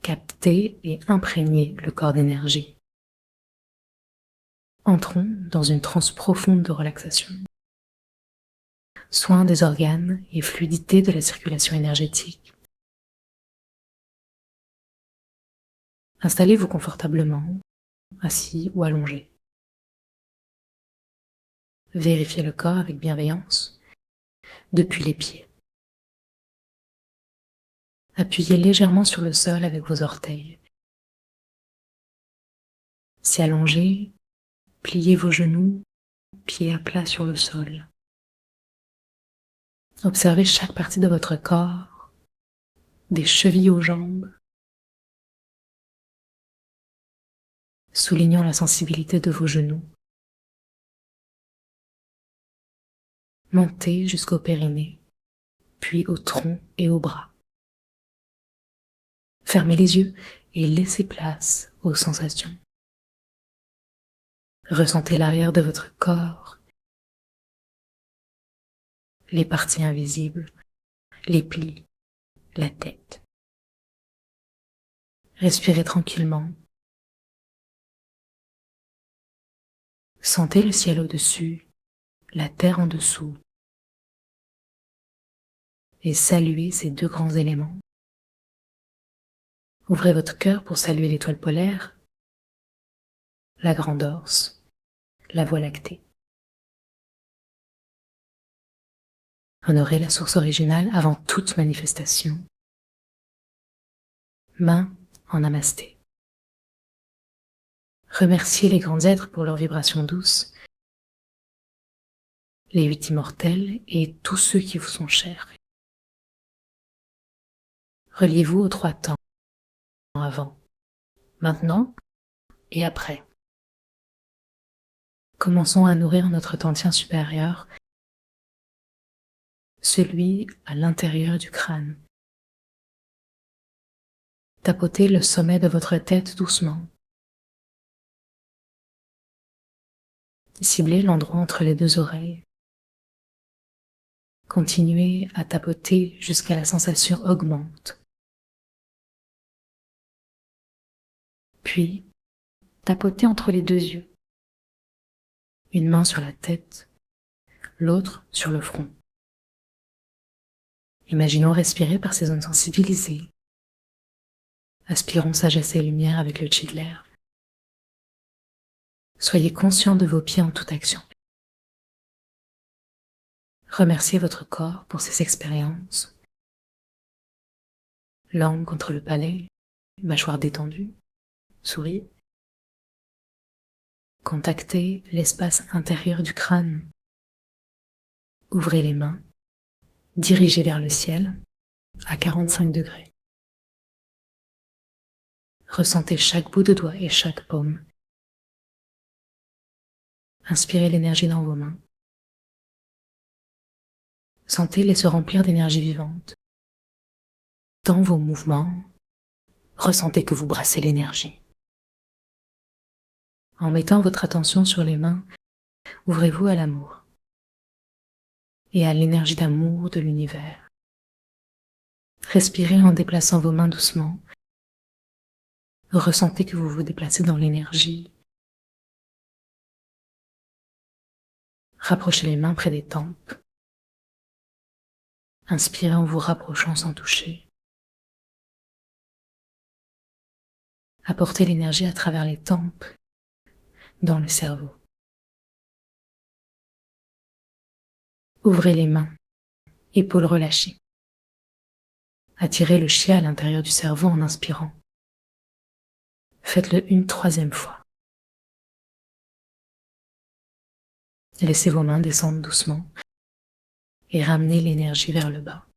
capter et imprégner le corps d'énergie. Entrons dans une transe profonde de relaxation. Soin des organes et fluidité de la circulation énergétique. Installez-vous confortablement, assis ou allongé. Vérifiez le corps avec bienveillance depuis les pieds. Appuyez légèrement sur le sol avec vos orteils. Si allongé, pliez vos genoux, pieds à plat sur le sol. Observez chaque partie de votre corps, des chevilles aux jambes, soulignant la sensibilité de vos genoux. Montez jusqu'au périnée, puis au tronc et aux bras. Fermez les yeux et laissez place aux sensations. Ressentez l'arrière de votre corps, les parties invisibles, les plis, la tête. Respirez tranquillement. Sentez le ciel au-dessus, la terre en dessous, et saluez ces deux grands éléments. Ouvrez votre cœur pour saluer l'étoile polaire, la grande Orse, la Voie lactée. Honorez la source originale avant toute manifestation. Main en namasté. Remerciez les grands êtres pour leurs vibrations douces, les 8 immortels et tous ceux qui vous sont chers. Reliez-vous aux 3 temps, avant, maintenant et après. Commençons à nourrir notre tantien supérieur, celui à l'intérieur du crâne. Tapotez le sommet de votre tête doucement. Ciblez l'endroit entre les 2 oreilles. Continuez à tapoter jusqu'à la sensation augmente. Puis, tapotez entre les 2 yeux. Une main sur la tête, l'autre sur le front. Imaginons respirer par ces zones sensibilisées. Aspirons sagesse et lumière avec le chi de l'air. Soyez conscient de vos pieds en toute action. Remerciez votre corps pour ces expériences. Langue contre le palais, mâchoire détendue, souris. Contactez l'espace intérieur du crâne. Ouvrez les mains, dirigez vers le ciel à 45 degrés. Ressentez chaque bout de doigt et chaque paume. Inspirez l'énergie dans vos mains. Sentez-les se remplir d'énergie vivante. Dans vos mouvements, ressentez que vous brassez l'énergie. En mettant votre attention sur les mains, ouvrez-vous à l'amour et à l'énergie d'amour de l'univers. Respirez en déplaçant vos mains doucement. Ressentez que vous vous déplacez dans l'énergie. Rapprochez les mains près des tempes. Inspirez en vous rapprochant sans toucher. Apportez l'énergie à travers les tempes, dans le cerveau. Ouvrez les mains, épaules relâchées. Attirez le chi à l'intérieur du cerveau en inspirant. Faites-le une 3e fois. Laissez vos mains descendre doucement et ramenez l'énergie vers le bas.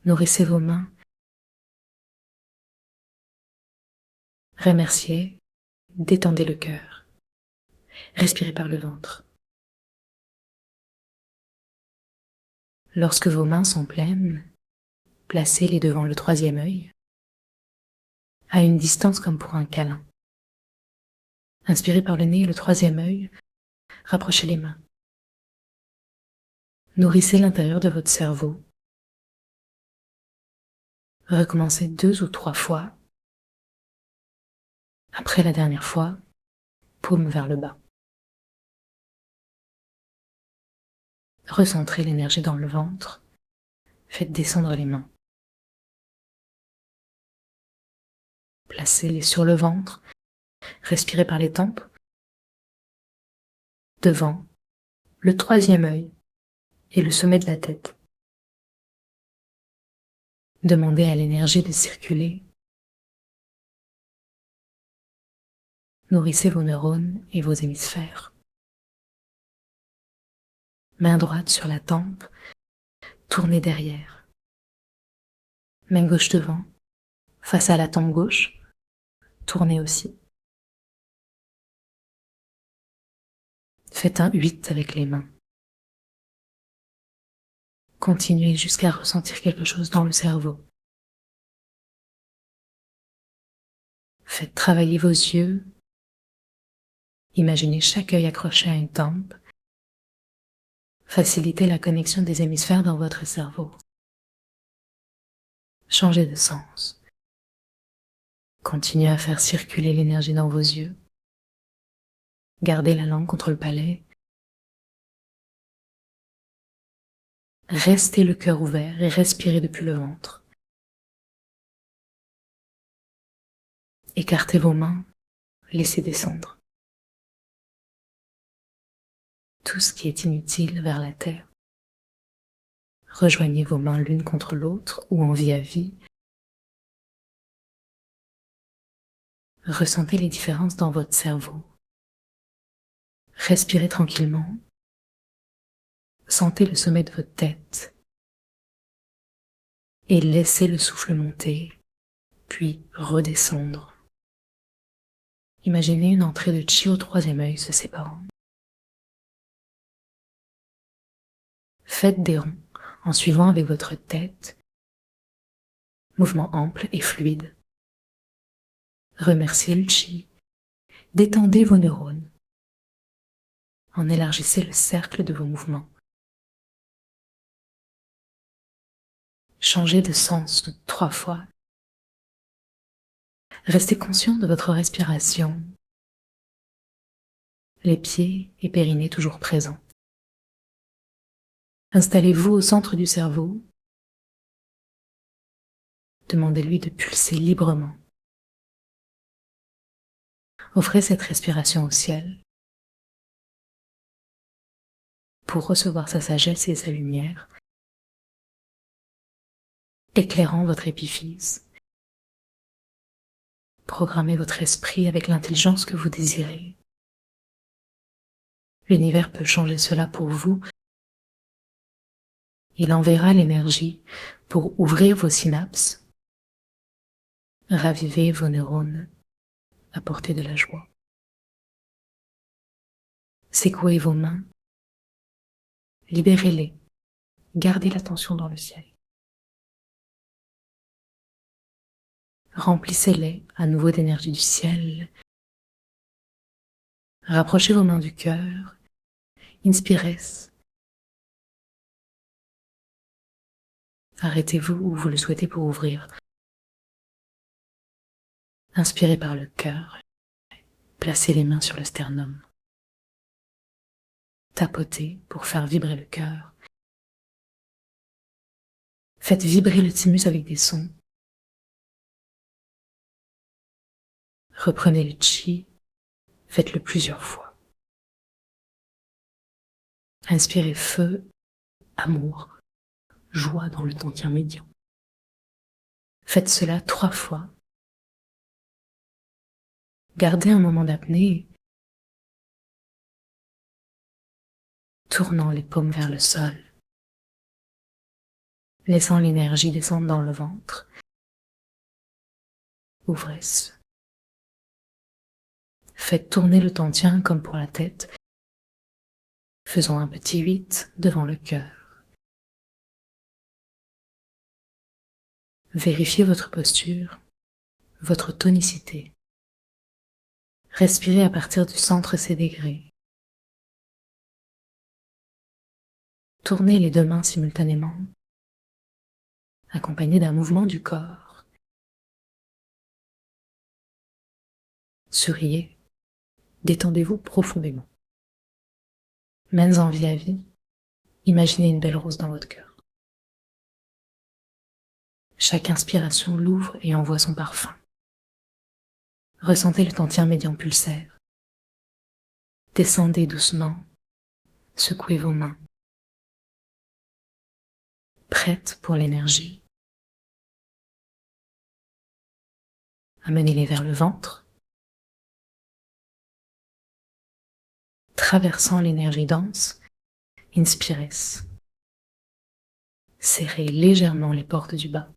Nourrissez vos mains. Remerciez, détendez le cœur. Respirez par le ventre. Lorsque vos mains sont pleines, placez-les devant le 3e œil, à une distance comme pour un câlin. Inspirez par le nez et le 3e œil, rapprochez les mains. Nourrissez l'intérieur de votre cerveau. Recommencez 2 ou 3 fois. Après la dernière fois, paume vers le bas. Recentrez l'énergie dans le ventre. Faites descendre les mains. Placez-les sur le ventre. Respirez par les tempes. Devant, le troisième œil et le sommet de la tête. Demandez à l'énergie de circuler. Nourrissez vos neurones et vos hémisphères. Main droite sur la tempe, tournez derrière. Main gauche devant, face à la tempe gauche, tournez aussi. Faites un 8 avec les mains. Continuez jusqu'à ressentir quelque chose dans le cerveau. Faites travailler vos yeux. Imaginez chaque œil accroché à une tempe. Facilitez la connexion des hémisphères dans votre cerveau. Changez de sens. Continuez à faire circuler l'énergie dans vos yeux. Gardez la langue contre le palais. Restez le cœur ouvert et respirez depuis le ventre. Écartez vos mains, laissez descendre tout ce qui est inutile vers la terre. Rejoignez vos mains l'une contre l'autre ou en vis-à-vis. Ressentez les différences dans votre cerveau. Respirez tranquillement. Sentez le sommet de votre tête et laissez le souffle monter, puis redescendre. Imaginez une entrée de chi au troisième œil se séparant. Faites des ronds en suivant avec votre tête. Mouvement ample et fluide. Remerciez le chi. Détendez vos neurones. En élargissez le cercle de vos mouvements. Changez de sens 3 fois. Restez conscient de votre respiration. Les pieds et périnée toujours présents. Installez-vous au centre du cerveau. Demandez-lui de pulser librement. Offrez cette respiration au ciel pour recevoir sa sagesse et sa lumière, éclairant votre épiphyse. Programmez votre esprit avec l'intelligence que vous désirez. L'univers peut changer cela pour vous. Il enverra l'énergie pour ouvrir vos synapses, raviver vos neurones, apporter de la joie. Secouez vos mains, libérez-les, gardez l'attention dans le ciel. Remplissez-les à nouveau d'énergie du ciel. Rapprochez vos mains du cœur. Inspirez. Arrêtez-vous où vous le souhaitez pour ouvrir. Inspirez par le cœur. Placez les mains sur le sternum. Tapotez pour faire vibrer le cœur. Faites vibrer le thymus avec des sons. Reprenez le chi. Faites-le plusieurs fois. Inspirez feu, amour, joie dans le tantien médian. Faites cela 3 fois. Gardez un moment d'apnée, tournant les paumes vers le sol, laissant l'énergie descendre dans le ventre. Ouvrez-ce. Faites tourner le tantien comme pour la tête. Faisons un petit 8 devant le cœur. Vérifiez votre posture, votre tonicité. Respirez à partir du centre ces degrés. Tournez les 2 mains simultanément. accompagné d'un mouvement du corps. Souriez, détendez-vous profondément. Mains en vie à vie, imaginez une belle rose dans votre cœur. Chaque inspiration l'ouvre et envoie son parfum. Ressentez le tantien médian pulsaire. Descendez doucement, secouez vos mains. Prête pour l'énergie. Amenez-les vers le ventre. Traversant l'énergie dense, inspirez. Serrez légèrement les portes du bas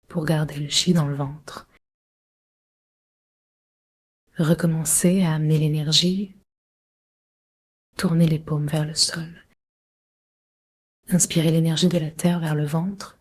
pour garder le chi dans le ventre. Recommencez à amener l'énergie. Tournez les paumes vers le sol. Inspirez l'énergie de la terre vers le ventre